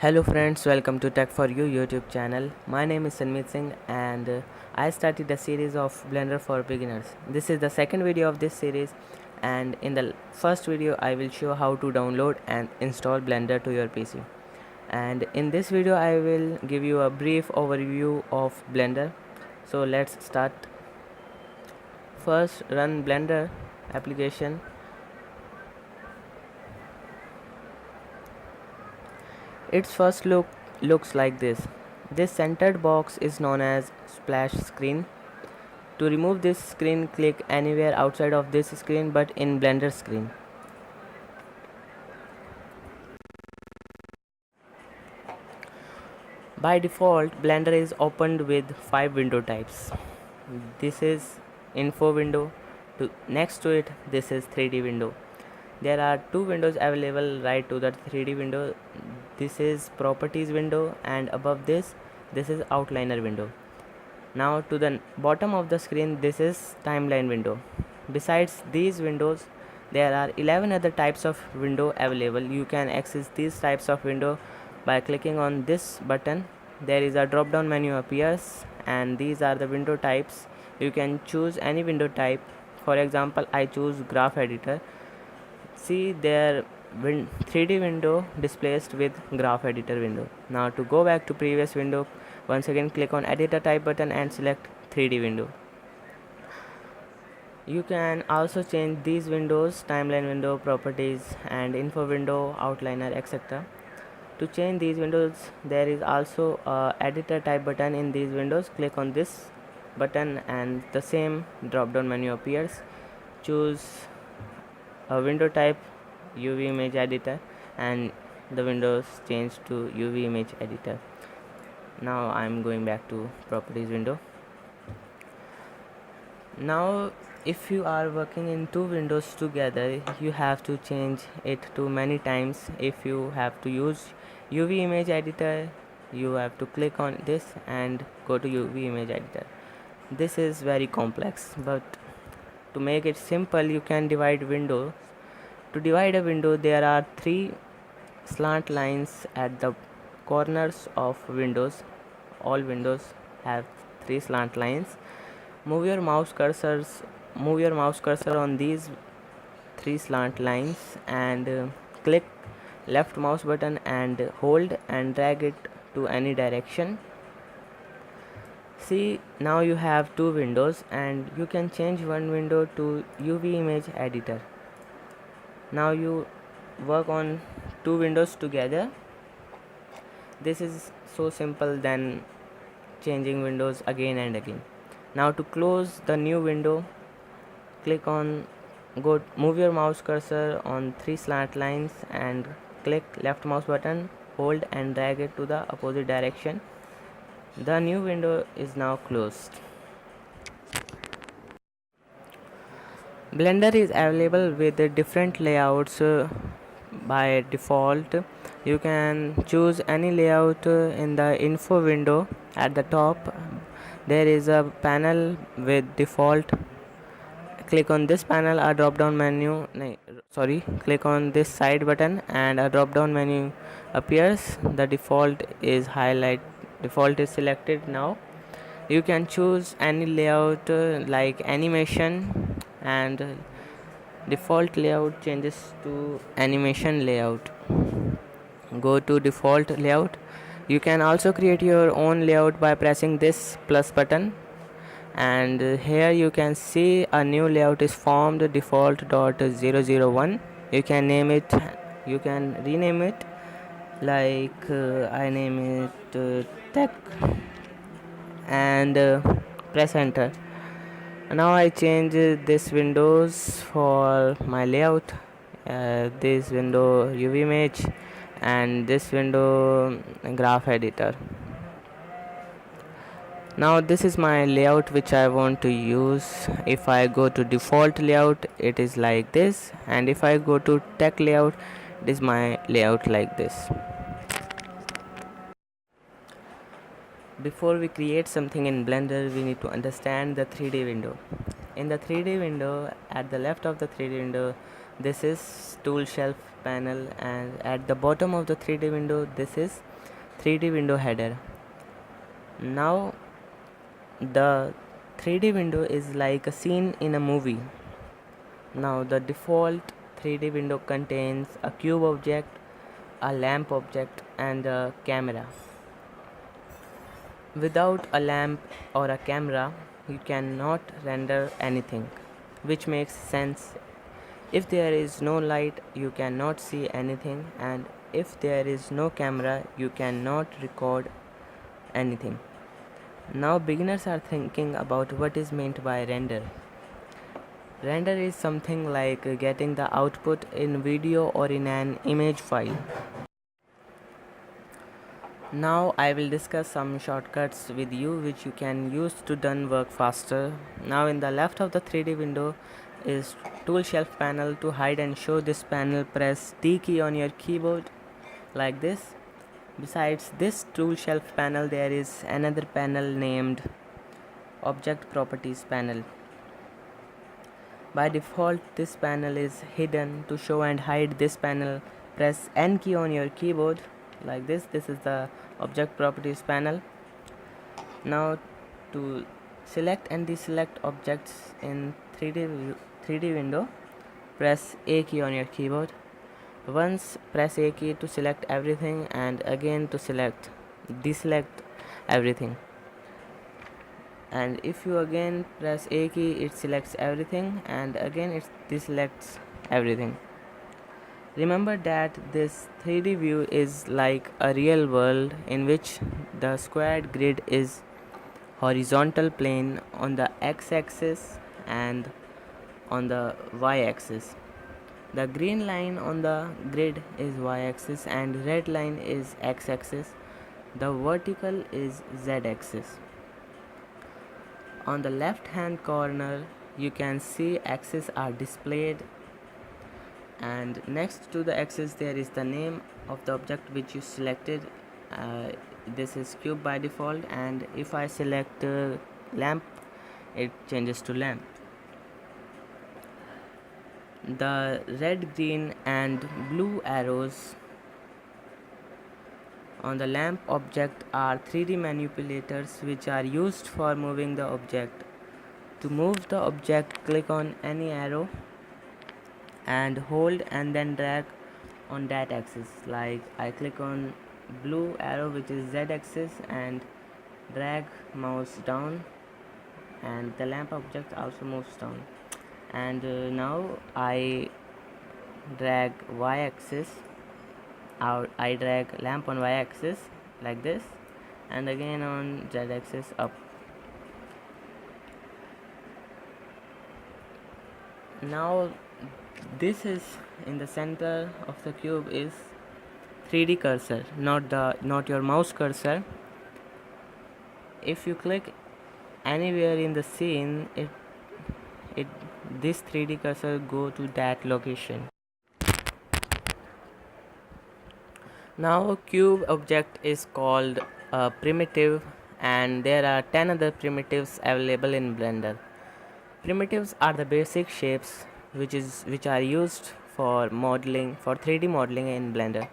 Hello friends, welcome to Tech for You YouTube channel. My name is Sanmeet Singh and I started a series of Blender for beginners. This is the second video of this series, and in the first video I will show how to download and install Blender to your PC. And in this video I will give you a brief overview of Blender. So let's start. First, run Blender application. Its first looks like this. This centered box is known as splash screen. To remove this screen, click anywhere outside of this screen but in Blender screen. By default, Blender is opened with 5 window types. This is info window. Next to it, this is 3D window. There are 2 windows available right to the 3D window. This is properties window, and above this is outliner window. Now to the bottom of the screen, this is timeline window. Besides these windows, there are 11 other types of window available. You can access these types of window by clicking on this button. There is a drop down menu appears, and these are the window types. You can choose any window type. For example, I choose graph editor. See there 3D window displaced with graph editor window. Now to go back to previous window, once again click on editor type button and select 3D window. You can also change these windows: timeline window, properties, and info window, outliner, etc. To change these windows, there is also a editor type button in these windows. Click on this button and the same drop down menu appears. Choose a window type UV image editor and the windows change to UV image editor. Now I'm going back to properties window. Now if you are working in 2 windows together, you have to change it to many times. If you have to use UV image editor, you have to click on this and go to UV image editor. This is very complex, but to make it simple, you can divide windows. To divide a window, there are 3 slant lines at the corners of windows. All windows have 3 slant lines. Move your mouse cursor on these 3 slant lines and click left mouse button and hold and drag it to any direction. See, now you have 2 windows and you can change one window to UV image editor. Now you work on 2 windows together. This is so simple than changing windows again and again. Now to close the new window, move your mouse cursor on 3 slant lines and click left mouse button, hold and drag it to the opposite direction. The new window is now closed. Blender is available with different layouts. By default, you can choose any layout. In the info window at the top, there is a panel with default. Click on this panel, a drop down menu click on this side button and a drop down menu appears. The default is selected. Now you can choose any layout like animation, and default layout changes to animation layout. Go to default layout. You can also create your own layout by pressing this plus button, and here you can see a new layout is formed, default.001. You can rename it, like I name it tech, and press enter. Now I change this windows for my layout. This window UV image and this window graph editor. Now this is my layout which I want to use. If I go to default layout, it is like this, and if I go to tech layout, it is my layout like this. Before we create something in Blender, we need to understand the 3D window. In the 3D window, at the left of the 3D window, this is tool shelf panel, and at the bottom of the 3D window this is 3D window header. Now the 3D window is like a scene in a movie. Now the default 3D window contains a cube object, a lamp object, and a camera. Without a lamp or a camera, you cannot render anything, which makes sense. If there is no light, you cannot see anything, and if there is no camera, you cannot record anything. Now beginners are thinking about what is meant by render. Render is something like getting the output in video or in an image file. Now I will discuss some shortcuts with you which you can use to done work faster. Now in the left of the 3D window is tool shelf panel. To hide and show this panel, press D key on your keyboard like this. Besides this tool shelf panel, there is another panel named object properties panel. By default this panel is hidden. To show and hide this panel, press N key on your keyboard like this. This is the object properties panel. Now to select and deselect objects in 3D window, press A key on your keyboard. Once press A key to select everything, and again to deselect everything. And if you again press A key, it selects everything, and again it deselects everything. Remember that this 3D view is like a real world in which the squared grid is horizontal plane on the x-axis and on the y-axis. The green line on the grid is y-axis and red line is x-axis. The vertical is z-axis. On the left hand corner you can see axes are displayed, and next to the axis there is the name of the object which you selected. This is cube by default, and if I select lamp, it changes to lamp. The red, green and blue arrows on the lamp object are 3D manipulators which are used for moving the object. To move the object, click on any arrow and hold and then drag on that axis. Like I click on blue arrow which is z axis and drag mouse down, and the lamp object also moves down. And now I drag y axis out, I drag lamp on y axis like this, and again on z axis up. Now this is in the center of the cube is 3D cursor, not your mouse cursor. If you click anywhere in the scene, this 3D cursor go to that location. Now cube object is called a primitive, and there are 10 other primitives available in Blender. Primitives are the basic shapes which are used for 3D modeling in Blender.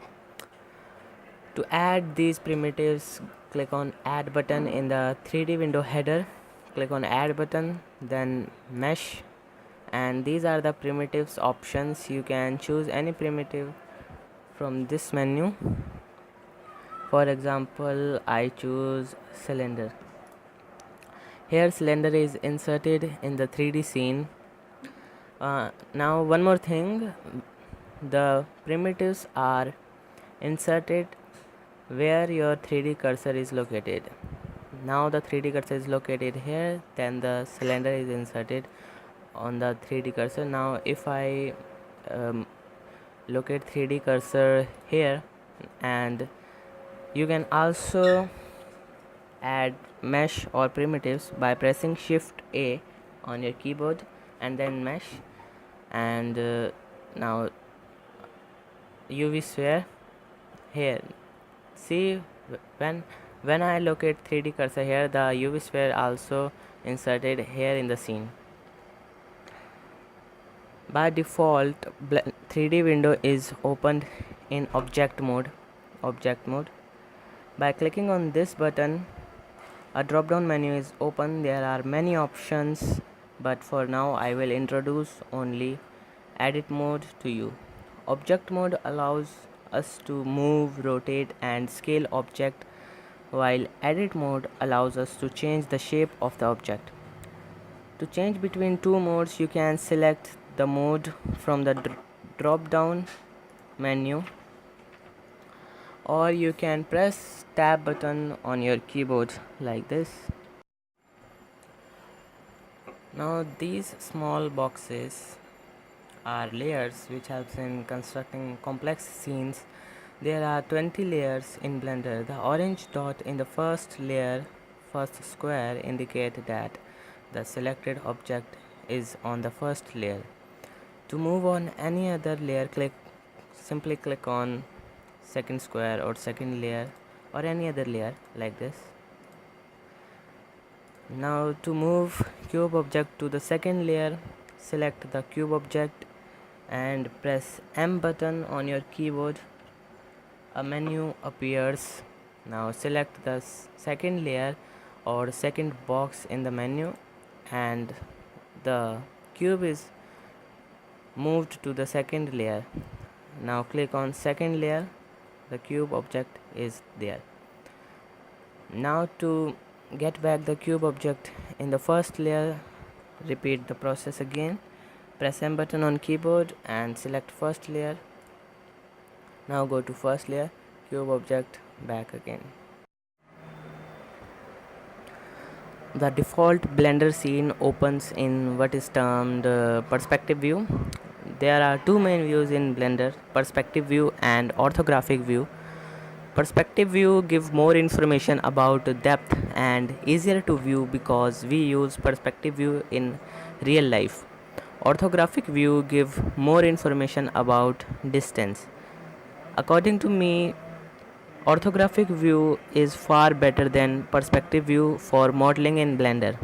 To add these primitives, click on add button in the 3D window header. Click on add button, then mesh, and these are the primitives options. You can choose any primitive from this menu. For example, I choose cylinder. Here cylinder is inserted in the 3D scene. Now one more thing, the primitives are inserted where your 3D cursor is located. Now the 3D cursor is located here, then the cylinder is inserted on the 3D cursor. Now if I locate 3D cursor here, and you can also add mesh or primitives by pressing Shift A on your keyboard and then mesh. And now UV sphere here, see when I locate 3D cursor here, the UV sphere also inserted here in the scene. By default 3D window is opened in object mode. By clicking on this button, a drop down menu is open. There are many options, but for now I will introduce only edit mode to you. Object mode allows us to move, rotate and scale object, while edit mode allows us to change the shape of the object. To change between two modes, you can select the mode from the drop down menu, or you can press tab button on your keyboard like this. Now these small boxes are layers which helps in constructing complex scenes. There are 20 layers in Blender. The orange dot in the first layer, first square, indicate that the selected object is on the first layer. To move on any other layer, simply click on second square or second layer or any other layer like this. Now to move cube object to the second layer, select the cube object and press M button on your keyboard. A menu appears. Now select the second layer or second box in the menu, and the cube is moved to the second layer. Now click on second layer. The cube object is there. Now to get back the cube object in the first layer, repeat the process again. Press M button on keyboard and select first layer. Now go to first layer, cube object, back again. The default Blender scene opens in what is termed perspective view. There are two main views in Blender, perspective view and orthographic view. Perspective view give more information about depth and easier to view because we use perspective view in real life. Orthographic view give more information about distance. According to me, orthographic view is far better than perspective view for modeling in Blender.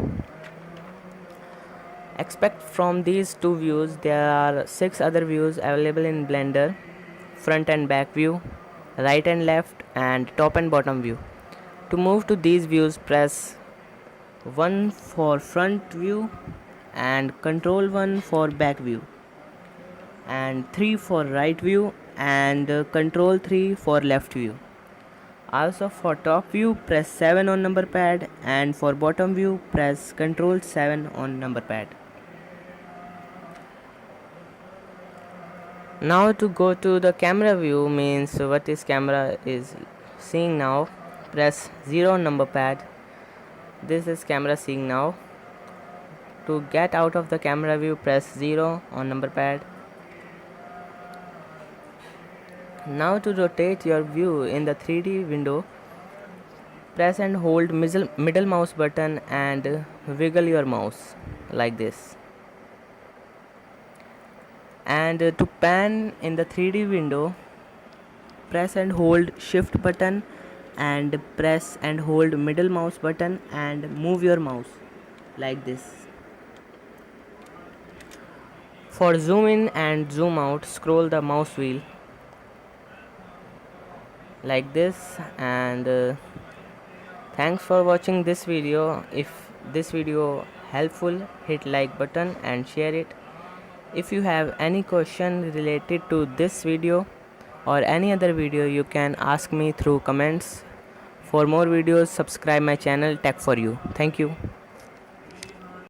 Expect from these two views, there are 6 other views available in Blender: front and back view, right and left, and top and bottom view. To move to these views, press 1 for front view and control 1 for back view, and 3 for right view and control 3 for left view. Also for top view, press 7 on number pad, and for bottom view, press control 7 on number pad. Now to go to the camera view, means what is camera is seeing now, press 0 on number pad. This is camera seeing now. To get out of the camera view, press 0 on number pad. Now to rotate your view in the 3D window, press and hold middle mouse button and wiggle your mouse like this. And to pan in the 3D window, press and hold shift button and press and hold middle mouse button and move your mouse like this. For zoom in and zoom out, scroll the mouse wheel like this. And thanks for watching this video. If this video helpful, hit like button and share it. If you have any question related to this video or any other video, you can ask me through comments. For more videos, subscribe my channel Tech for You. Thank you.